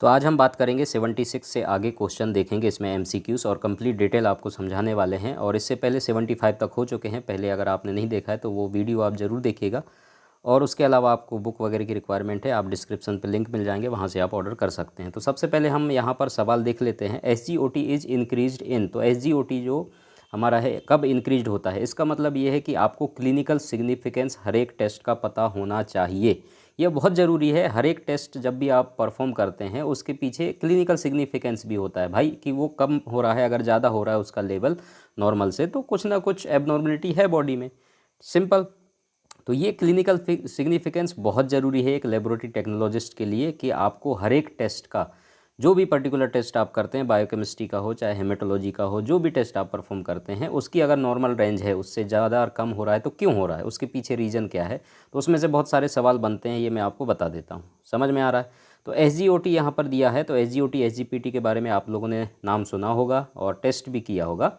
तो आज हम बात करेंगे 76 से आगे क्वेश्चन देखेंगे, इसमें एमसीक्यूज़ और कंप्लीट डिटेल आपको समझाने वाले हैं। और इससे पहले 75 तक हो चुके हैं, पहले अगर आपने नहीं देखा है तो वो वीडियो आप ज़रूर देखिएगा। और उसके अलावा आपको बुक वगैरह की रिक्वायरमेंट है, आप डिस्क्रिप्शन पे लिंक मिल जाएंगे, वहाँ से आप ऑर्डर कर सकते हैं। तो सबसे पहले हम यहाँ पर सवाल देख लेते हैं, SGOT इज़ इंक्रीज्ड इन। तो SGOT जो हमारा है कब इंक्रीज्ड होता है, इसका मतलब ये है कि आपको क्लिनिकल सिग्निफिकेंस हर एक टेस्ट का पता होना चाहिए। यह बहुत ज़रूरी है। हर एक टेस्ट जब भी आप परफॉर्म करते हैं उसके पीछे क्लिनिकल सिग्निफिकेंस भी होता है भाई, कि वो कम हो रहा है, अगर ज़्यादा हो रहा है उसका लेवल नॉर्मल से, तो कुछ ना कुछ एबनॉर्मलिटी है बॉडी में, सिंपल। तो ये क्लिनिकल सिग्निफिकेंस बहुत ज़रूरी है एक लेबोरेटरी टेक्नोलॉजिस्ट के लिए, कि आपको हर एक टेस्ट का, जो भी पर्टिकुलर टेस्ट आप करते हैं, बायोकेमिस्ट्री का हो चाहे हेमेटोलॉजी का हो, जो भी टेस्ट आप परफॉर्म करते हैं, उसकी अगर नॉर्मल रेंज है, उससे ज़्यादा और कम हो रहा है तो क्यों हो रहा है, उसके पीछे रीज़न क्या है। तो उसमें से बहुत सारे सवाल बनते हैं, ये मैं आपको बता देता हूँ, समझ में आ रहा है। तो SGOT यहाँ पर दिया है, तो SGOT SGPT के बारे में आप लोगों ने नाम सुना होगा और टेस्ट भी किया होगा।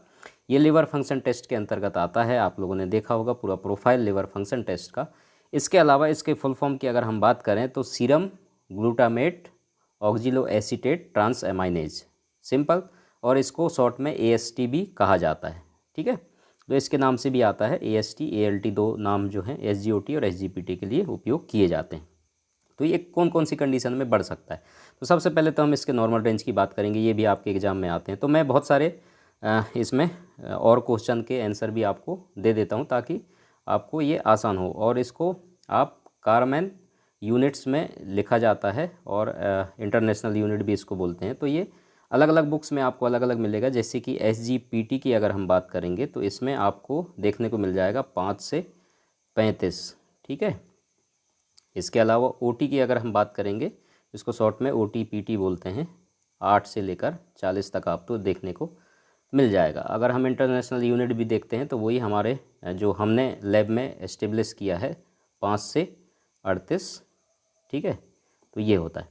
ये लिवर फंक्शन टेस्ट के अंतर्गत आता है, आप लोगों ने देखा होगा पूरा प्रोफाइल लिवर फंक्शन टेस्ट का। इसके अलावा इसके फुल फॉर्म की अगर हम बात करें तो serum glutamate oxaloacetate transaminase, simple. और इसको शॉर्ट में AST भी कहा जाता है, ठीक है। तो इसके नाम से भी आता है, AST ALT दो नाम जो हैं SGOT और SGPT के लिए उपयोग किए जाते हैं। तो ये कौन कौन सी कंडीशन में बढ़ सकता है। तो सबसे पहले तो हम इसके नॉर्मल रेंज की बात करेंगे, ये भी आपके एग्जाम में आते हैं। तो मैं बहुत सारे इसमें और क्वेश्चन के आंसर भी आपको दे देता हूँ, ताकि आपको ये आसान हो। और इसको आप कारमैन यूनिट्स में लिखा जाता है, और इंटरनेशनल यूनिट भी इसको बोलते हैं। तो ये अलग अलग बुक्स में आपको अलग अलग मिलेगा। जैसे कि SGPT की अगर हम बात करेंगे तो इसमें आपको देखने को मिल जाएगा 5 से 35, ठीक है। इसके अलावा OT की अगर हम बात करेंगे, इसको शॉर्ट में OTPT बोलते हैं, 8 से लेकर 40 तक आपको देखने को मिल जाएगा। अगर हम इंटरनेशनल यूनिट भी देखते हैं तो वही हमारे जो हमने लैब में एस्टेब्लिश किया है, 5 से 38, ठीक है। तो ये होता है।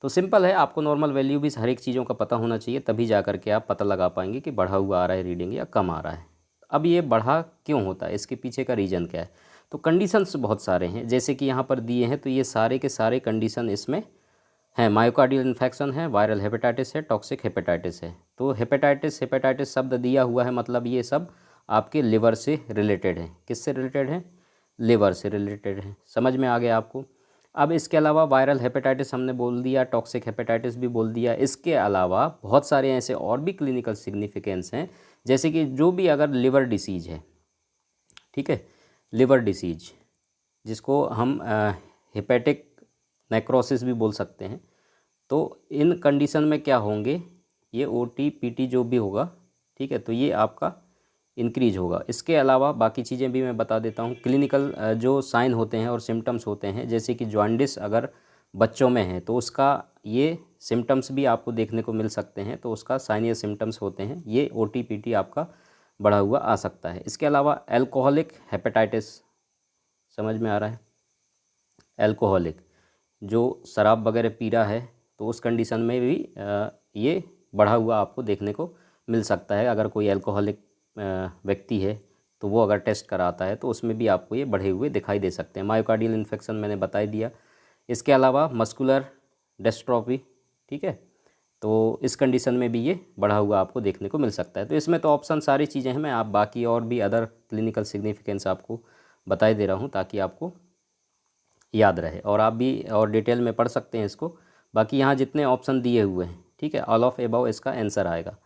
तो सिंपल है, आपको नॉर्मल वैल्यू भी हर एक चीज़ों का पता होना चाहिए, तभी जा कर के आप पता लगा पाएंगे कि बढ़ा हुआ आ रहा है रीडिंग या कम आ रहा है। अब ये बढ़ा क्यों होता है, इसके पीछे का रीज़न क्या है। तो कंडीशंस बहुत सारे हैं, जैसे कि यहाँ पर दिए हैं, तो ये सारे के सारे कंडीशन इसमें हैं। मायोकार्डियल इन्फेक्शन है, वायरल हेपेटाइटिस है, टॉक्सिक हेपेटाइटिस है। तो हेपेटाइटिस शब्द दिया हुआ है, मतलब ये सब आपके लिवर से रिलेटेड है। किससे रिलेटेड है, लिवर से रिलेटेड है, समझ में आ गया आपको। अब इसके अलावा वायरल हेपेटाइटिस हमने बोल दिया, टॉक्सिक हेपेटाइटिस भी बोल दिया। इसके अलावा बहुत सारे ऐसे और भी क्लिनिकल सिग्निफिकेंस हैं, जैसे कि जो भी अगर लिवर डिसीज है, ठीक है, लिवर डिसीज जिसको हम हेपेटिक नेक्रोसिस भी बोल सकते हैं। तो इन कंडीशन में क्या होंगे, ये OTPT जो भी होगा, ठीक है, तो ये आपका इंक्रीज होगा। इसके अलावा बाकी चीज़ें भी मैं बता देता हूँ। क्लिनिकल जो साइन होते हैं और सिम्टम्स होते हैं, जैसे कि जॉन्डिस अगर बच्चों में है तो उसका ये सिम्टम्स भी आपको देखने को मिल सकते हैं। तो उसका साइन या सिम्टम्स होते हैं, ये OTPT आपका बढ़ा हुआ आ सकता है। इसके अलावा एल्कोहलिक हेपेटाइटिस, समझ में आ रहा है, एल्कोहलिक जो शराब वगैरह पी रहा है, तो उस कंडीशन में भी ये बढ़ा हुआ आपको देखने को मिल सकता है। अगर कोई एल्कोहलिक व्यक्ति है तो वो अगर टेस्ट कराता है तो उसमें भी आपको ये बढ़े हुए दिखाई दे सकते हैं। मायोकार्डियल इन्फेक्शन मैंने बता ही दिया। इसके अलावा मस्कुलर डिस्ट्रॉफी, ठीक है, तो इस कंडीशन में भी ये बढ़ा हुआ आपको देखने को मिल सकता है। तो इसमें तो ऑप्शन सारी चीज़ें हैं, मैं आप बाकी और भी अदर क्लिनिकल सिग्निफिकेंस आपको बता दे रहा हूँ, ताकि आपको याद रहे और आप भी और डिटेल में पढ़ सकते हैं इसको। बाकी यहाँ जितने ऑप्शन दिए हुए हैं, ठीक है, ऑल ऑफ एबव इसका आंसर आएगा।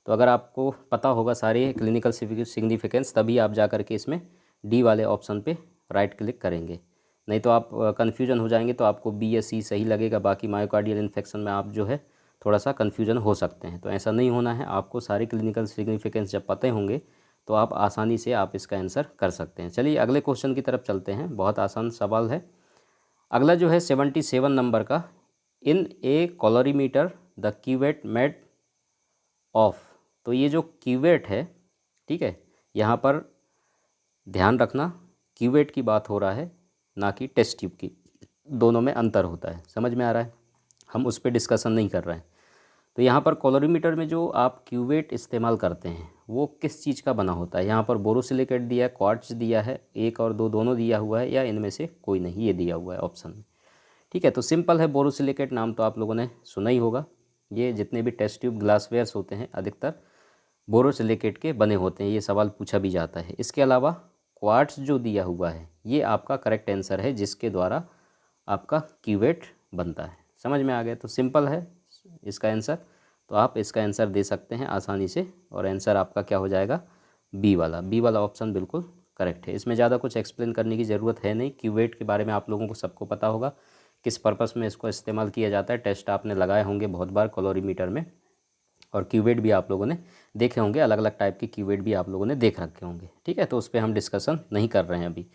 तो अगर आपको पता होगा सारे क्लिनिकल सिग्निफिकेंस, तभी आप जा कर के इसमें D वाले ऑप्शन पे राइट क्लिक करेंगे। नहीं तो आप कन्फ्यूजन हो जाएंगे, तो आपको B या C सही लगेगा, बाकी मायोकार्डियल इन्फेक्शन में आप जो है थोड़ा सा कन्फ्यूजन हो सकते हैं। तो ऐसा नहीं होना है, आपको सारे क्लिनिकल सिग्निफिकेंस जब पते होंगे तो आप आसानी से आप इसका आंसर कर सकते हैं। चलिए अगले क्वेश्चन की तरफ चलते हैं, बहुत आसान सवाल है। अगला जो है 77 नंबर का, in a colorimeter the cuvette made of. तो ये जो क्यूवेट है, ठीक है, यहाँ पर ध्यान रखना क्यूवेट की बात हो रहा है, ना कि टेस्ट ट्यूब की। दोनों में अंतर होता है, समझ में आ रहा है, हम उस पर डिस्कशन नहीं कर रहे हैं। तो यहाँ पर कॉलोरीमीटर में जो आप क्यूवेट इस्तेमाल करते हैं वो किस चीज़ का बना होता है। यहाँ पर बोरोसिलिकेट दिया है, क्वार्ट्ज दिया है, 1 और 2 दोनों दिया हुआ है, या इनमें से कोई नहीं, ये दिया हुआ है ऑप्शन में, ठीक है। तो सिंपल है, बोरोसिलिकेट नाम तो आप लोगों ने सुना ही होगा। ये जितने भी टेस्ट ट्यूब ग्लासवेयर्स होते हैं अधिकतर बोरोसिलिकेट के बने होते हैं, ये सवाल पूछा भी जाता है। इसके अलावा क्वार्ट्ज जो दिया हुआ है ये आपका करेक्ट आंसर है, जिसके द्वारा आपका क्यूवेट बनता है। समझ में आ गया? तो सिंपल है इसका आंसर, तो आप इसका आंसर दे सकते हैं आसानी से, और आंसर आपका क्या हो जाएगा? बी वाला ऑप्शन बिल्कुल करेक्ट है। इसमें ज़्यादा कुछ एक्सप्लेन करने की ज़रूरत है नहीं। क्यूवेट के बारे में आप लोगों को सबको पता होगा, किस पर्पस में इसको इस्तेमाल किया जाता है। टेस्ट आपने लगाए होंगे बहुत बार कैलोरीमीटर में, और क्यूवेट भी आप लोगों ने देखे होंगे, अलग अलग टाइप के क्यूवेट भी आप लोगों ने देख रखे होंगे। ठीक है, तो उस पर हम डिस्कशन नहीं कर रहे हैं अभी।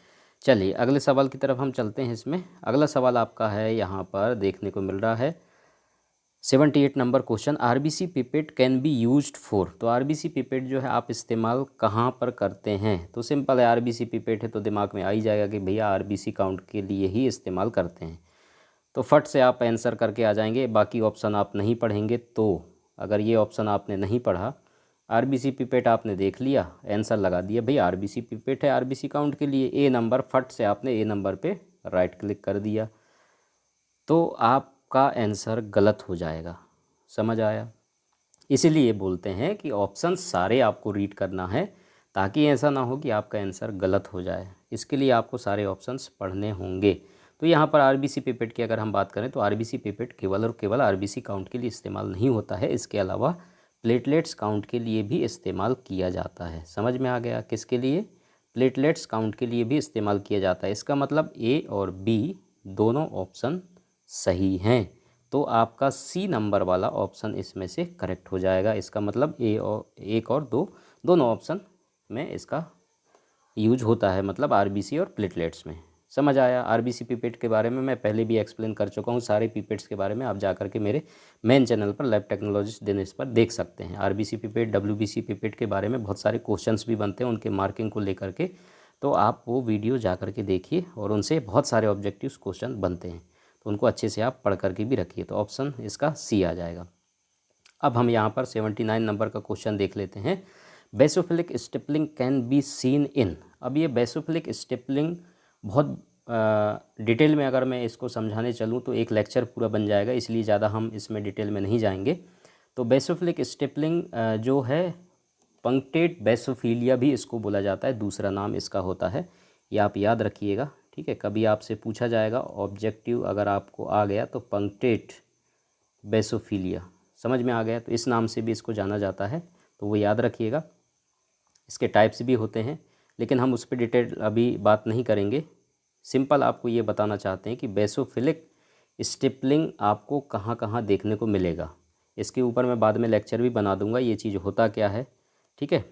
चलिए अगले सवाल की तरफ हम चलते हैं। इसमें अगला सवाल आपका है, यहाँ पर देखने को मिल रहा है 78 number question, RBC pipette can be used for. तो आरबीसी पिपेट जो है आप इस्तेमाल कहाँ पर करते हैं? तो सिंपल है, आरबीसी पिपेट है तो दिमाग में आ ही जाएगा कि भैया आरबीसी काउंट के लिए ही इस्तेमाल करते हैं। तो फट से आप आंसर करके आ जाएंगे, बाकी ऑप्शन आप नहीं पढ़ेंगे। तो अगर ये ऑप्शन आपने नहीं पढ़ा, आरबीसी पिपेट आपने देख लिया, आंसर लगा दिया, भाई आरबीसी पिपेट है आरबीसी काउंट के लिए, ए नंबर, फट से आपने ए नंबर पे राइट क्लिक कर दिया, तो आपका आंसर गलत हो जाएगा। समझ आया? इसीलिए बोलते हैं कि ऑप्शन सारे आपको रीड करना है, ताकि ऐसा ना हो कि आपका आंसर गलत हो जाए। इसके लिए आपको सारे ऑप्शंस पढ़ने होंगे। तो यहाँ पर आरबीसी पिपेट की अगर हम बात करें तो आरबीसी पिपेट केवल और केवल आरबीसी काउंट के लिए इस्तेमाल नहीं होता है, इसके अलावा प्लेटलेट्स काउंट के लिए भी इस्तेमाल किया जाता है। समझ में आ गया? किसके लिए? प्लेटलेट्स काउंट के लिए भी इस्तेमाल किया जाता है। इसका मतलब ए और बी दोनों ऑप्शन सही हैं, तो आपका सी नंबर वाला ऑप्शन इसमें से करेक्ट हो जाएगा। इसका मतलब ए और एक और दो दोनों ऑप्शन में इसका यूज होता है, मतलब आरबीसी और प्लेटलेट्स में। समझ आया? आरबीसी पिपेट के बारे में मैं पहले भी एक्सप्लेन कर चुका हूँ, सारे पिपेट्स के बारे में आप जा करके मेरे मेन चैनल पर लैब टेक्नोलॉजिस्ट दिन इस पर देख सकते हैं। आरबीसी पिपेट, डब्ल्यूबीसी पिपेट के बारे में बहुत सारे क्वेश्चंस भी बनते हैं उनके मार्किंग को लेकर के, तो आप वो वीडियो जा करके देखिए, और उनसे बहुत सारे ऑब्जेक्टिव क्वेश्चन बनते हैं, तो उनको अच्छे से आप पढ़ करके भी रखिए। तो ऑप्शन इसका सी आ जाएगा। अब हम यहाँ पर 79 नंबर का क्वेश्चन देख लेते हैं। Basophilic stippling can be seen in. अब ये बेसोफिलिक स्टिपलिंग बहुत डिटेल में अगर मैं इसको समझाने चलूँ तो एक लेक्चर पूरा बन जाएगा, इसलिए ज़्यादा हम इसमें डिटेल में नहीं जाएंगे। तो बेसोफिलिक स्टिपलिंग जो है, पंक्टेट बेसोफिलिया भी इसको बोला जाता है, दूसरा नाम इसका होता है, ये आप याद रखिएगा। ठीक है, कभी आपसे पूछा जाएगा ऑब्जेक्टिव अगर आपको आ गया तो पंक्टेट बेसोफिलिया, समझ में आ गया, तो इस नाम से भी इसको जाना जाता है, तो वो याद रखिएगा। इसके टाइप्स भी होते हैं, लेकिन हम उस पर डिटेल अभी बात नहीं करेंगे। सिंपल आपको ये बताना चाहते हैं कि बेसोफिलिक स्टिपलिंग आपको कहाँ कहाँ देखने को मिलेगा। इसके ऊपर मैं बाद में लेक्चर भी बना दूंगा, ये चीज़ होता क्या है। ठीक है,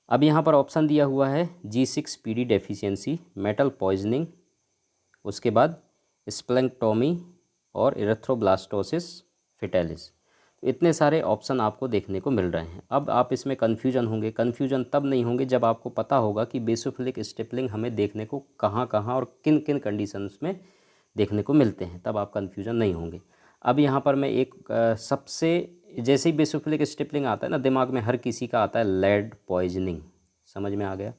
अब यहाँ पर ऑप्शन दिया हुआ है G6PD डेफिशिएंसी, मेटल पॉइजनिंग, उसके बाद स्प्लेंक्टोमी और इरेथ्रोब्लास्टोसिस फेटालिस। तो इतने सारे ऑप्शन आपको देखने को मिल रहे हैं। अब आप इसमें कन्फ्यूजन होंगे, कन्फ्यूजन तब नहीं होंगे जब आपको पता होगा कि बेसोफिलिक स्टिपलिंग हमें देखने को कहाँ कहाँ और किन किन कंडीशंस में देखने को मिलते हैं, तब आप कन्फ्यूजन नहीं होंगे। अब यहाँ पर मैं एक सबसे, जैसे ही बेसोफिलिक स्टिपलिंग आता है ना, दिमाग में हर किसी का आता है लेड पॉइजनिंग। समझ में आ गया?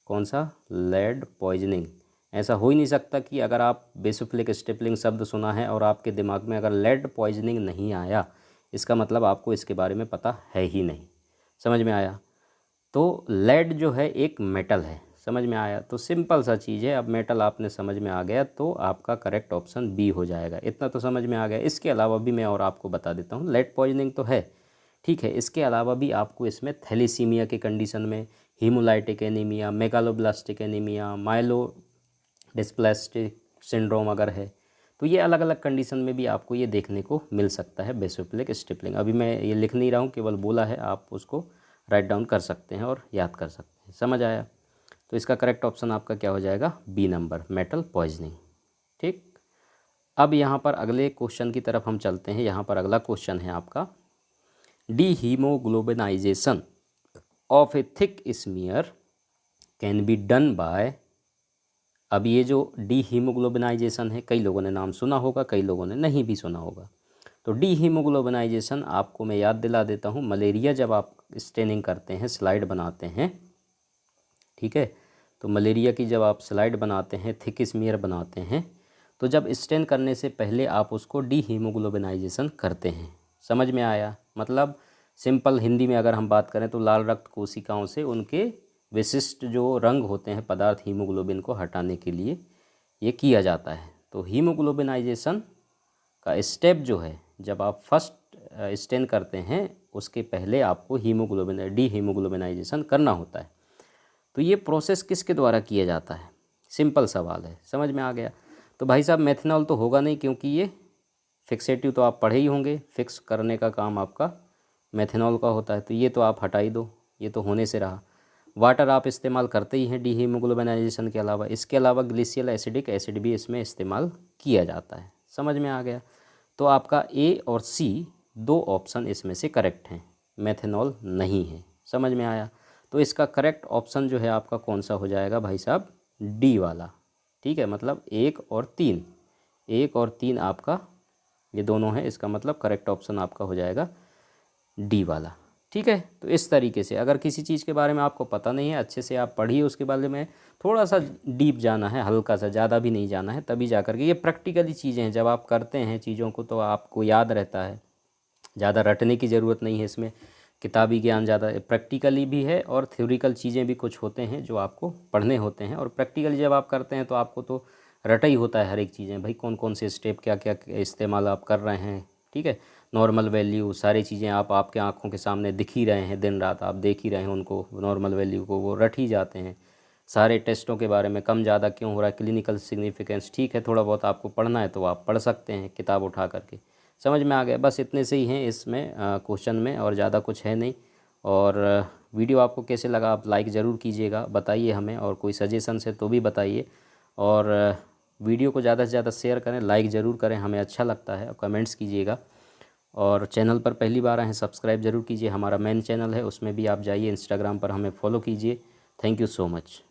कौन सा? Lead poisoning. ऐसा हो ही नहीं सकता कि अगर आप बेसोफिलिक स्टिपलिंग शब्द सुना है और आपके दिमाग में अगर लेड पॉइजनिंग नहीं आया, इसका मतलब आपको इसके बारे में पता है ही नहीं। समझ में आया? तो लेड जो है एक मेटल है। समझ में आया? तो सिंपल सा चीज़ है। अब मेटल आपने समझ में आ गया तो आपका करेक्ट ऑप्शन बी हो जाएगा। इतना तो समझ में आ गया। इसके अलावा भी मैं और आपको बता देता हूँ, लेड पॉइजनिंग तो है, ठीक है, इसके अलावा भी आपको इसमें थैलेसीमिया के कंडीशन में, haemolytic anaemia, megaloblastic anaemia, myelodysplastic syndrome अगर है, तो ये अलग अलग कंडीशन में भी आपको ये देखने को मिल सकता है बेसोफिलिक स्टिपलिंग। अभी मैं ये लिख नहीं रहा हूँ, केवल बोला है, आप उसको राइट डाउन कर सकते हैं और याद कर सकते हैं। समझ आया? तो इसका करेक्ट ऑप्शन आपका क्या हो जाएगा? B number, metal poisoning. ठीक, अब यहाँ पर अगले क्वेश्चन की तरफ हम चलते हैं। यहाँ पर अगला क्वेश्चन है आपका, dehaemoglobinisation of a thick smear can be done by. अब ये जो डीहीमोग्लोबिनाइजेशन है, कई लोगों ने नाम सुना होगा, कई लोगों ने नहीं भी सुना होगा। तो डीहीमोग्लोबिनाइजेशन आपको मैं याद दिला देता हूँ। मलेरिया जब आप स्टेनिंग करते हैं, स्लाइड बनाते हैं, ठीक है, तो मलेरिया की जब आप स्लाइड बनाते हैं, थिक स्मीयर बनाते हैं, तो जब स्टेन करने से पहले आप उसको डीहीमोग्लोबिनाइजेशन करते हैं। समझ में आया? मतलब सिंपल हिंदी में अगर हम बात करें तो लाल रक्त कोशिकाओं से उनके विशिष्ट जो रंग होते हैं पदार्थ हीमोग्लोबिन को हटाने के लिए ये किया जाता है। तो हीमोग्लोबिनाइजेशन का स्टेप जो है, जब आप फर्स्ट स्टेन करते हैं उसके पहले आपको डीहीमोग्लोबिनाइजेशन करना होता है। तो ये प्रोसेस किसके द्वारा किया जाता है? सिंपल सवाल है, समझ में आ गया? तो भाई साहब मेथनॉल तो होगा नहीं, क्योंकि ये फिक्सेटिव तो आप पढ़े ही होंगे, फिक्स करने का काम आपका मेथनॉल का होता है, तो ये तो आप हटा ही दो, ये तो होने से रहा। वाटर आप इस्तेमाल करते ही हैं डीहीमोग्लोबिनाइजेशन के अलावा। इसके अलावा ग्लिसियल एसिडिक एसिड भी इसमें इस्तेमाल किया जाता है। समझ में आ गया? तो आपका ए और सी दो ऑप्शन इसमें से करेक्ट हैं, मेथनॉल नहीं है। समझ में आया? तो इसका करेक्ट ऑप्शन जो है आपका कौन सा हो जाएगा भाई साहब? डी वाला। ठीक है, मतलब 1 और 3, 1 और 3 आपका ये दोनों है, इसका मतलब करेक्ट ऑप्शन आपका हो जाएगा डी वाला। ठीक है, तो इस तरीके से अगर किसी चीज़ के बारे में आपको पता नहीं है, अच्छे से आप पढ़िए, उसके बारे में थोड़ा सा डीप जाना है, हल्का सा, ज़्यादा भी नहीं जाना है, तभी जा कर के ये प्रैक्टिकली चीज़ें हैं। जब आप करते हैं चीज़ों को तो आपको याद रहता है, ज़्यादा रटने की ज़रूरत नहीं है इसमें। किताबी ज्ञान ज़्यादा प्रैक्टिकली भी है और थ्योरिकल चीज़ें भी कुछ होते हैं जो आपको पढ़ने होते हैं। और प्रैक्टिकली जब आप करते हैं तो आपको तो रटा ही होता है हर एक चीज़ें, भाई कौन कौन से स्टेप क्या क्या इस्तेमाल आप कर रहे हैं। ठीक है, नॉर्मल वैल्यू सारी चीज़ें आप आपके आंखों के सामने दिख ही रहे हैं, दिन रात आप देख ही रहे हैं उनको, नॉर्मल वैल्यू को, वो रट ही जाते हैं। सारे टेस्टों के बारे में कम ज़्यादा क्यों हो रहा है, क्लिनिकल सिग्निफिकेंस, ठीक है, थोड़ा बहुत आपको पढ़ना है तो आप पढ़ सकते हैं किताब उठा करके। समझ में आ गया? बस इतने से ही हैं इसमें क्वेश्चन में, और ज़्यादा कुछ है नहीं। और वीडियो आपको कैसे लगा आप लाइक ज़रूर कीजिएगा, बताइए हमें, और कोई सजेशंस है तो भी बताइए। और वीडियो को ज़्यादा से ज़्यादा शेयर करें, लाइक ज़रूर करें, हमें अच्छा लगता है, और कमेंट्स कीजिएगा। और चैनल पर पहली बार आए हैं सब्सक्राइब ज़रूर कीजिए, हमारा मेन चैनल है उसमें भी आप जाइए, इंस्टाग्राम पर हमें फॉलो कीजिए। Thank you so much.